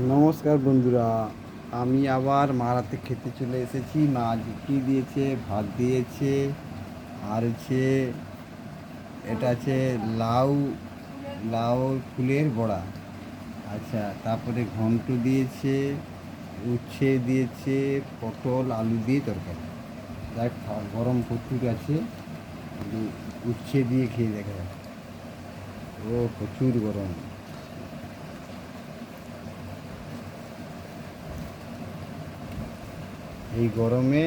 নমস্কার বন্ধুরা, আমি আবার মারাতে খেতে চলে এসেছি। মা কী দিয়েছে, ভাত দিয়েছে, আর হচ্ছে এটা আছে লাউ, লাউ ফুলের বড়া। আচ্ছা, তারপরে ঘন্ট দিয়েছে, উচ্ছে দিয়েছে, পটল আলু দিয়ে তরকারি। দেখ, গরম প্রচুর আছে, উচ্ছে দিয়ে খেয়ে দেখা যাক। ও প্রচুর গরম। এই গরমে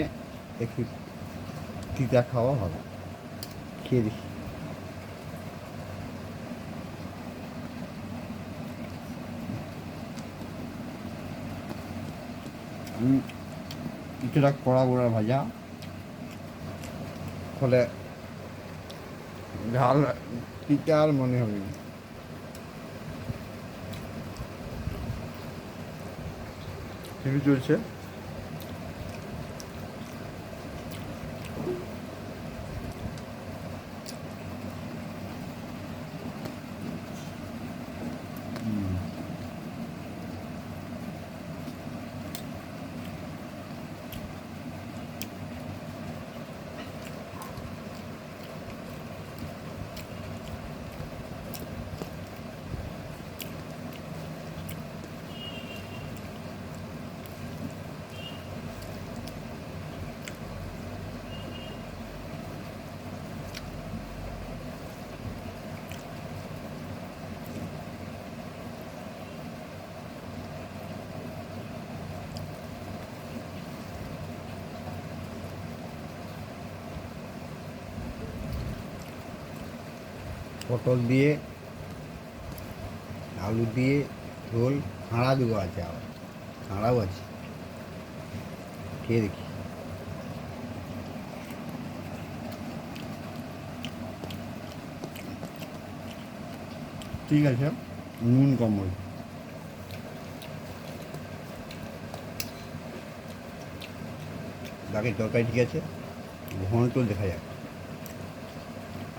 একটু তিতা খাওয়া হবে, খেয়ে দেখি। কিছুটা কড়া গোড়া ভাজা, ফলে ঝাল তিতা আর মনে হবে না। টিভি চলছে। পটল দিয়ে, আলু দিয়ে ঝোল, খাঁড়া দেবো আছে, আবার খাঁড়াও আছে, খেয়ে দেখি। ঠিক আছে, নুন কম হয়েছে। বাকি তরকারি ঠিক আছে। ঘন্ট দেখা যাক,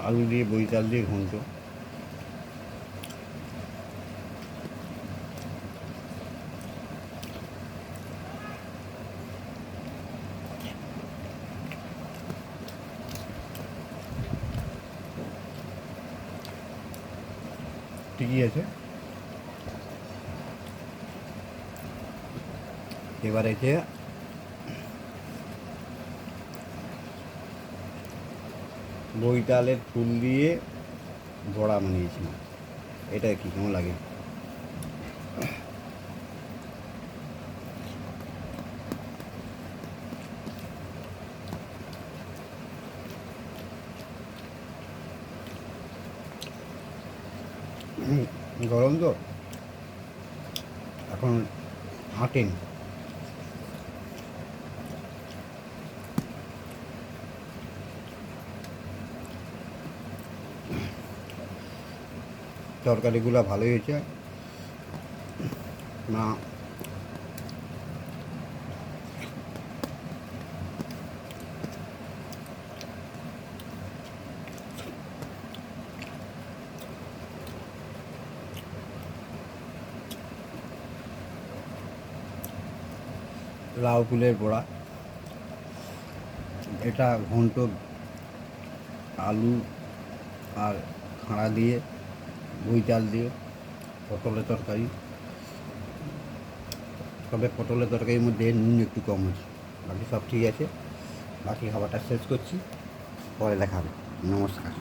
আলু দিয়ে বইতাল দিয়ে ঘন্ট। ঠিকই আছে। এবার আছে বইতালের ফুল দিয়ে বড়া বানিয়েছিলাম। এটা কি কেমন লাগে? গরম তো এখন আটেন। তরকারিগুলো ভালোই হয়েছে। না, লাউ ফুলের বড়া, এটা ঘন্ট, আলু আর খাঁড়া দিয়ে, বইতাল দিয়ে, পটলের তরকারি। তবে পটলের তরকারির মধ্যে নুন একটু কম আছে, বাকি সব ঠিক আছে। বাকি খাবারটা শেষ করছি, পরে দেখা হবে। নমস্কার।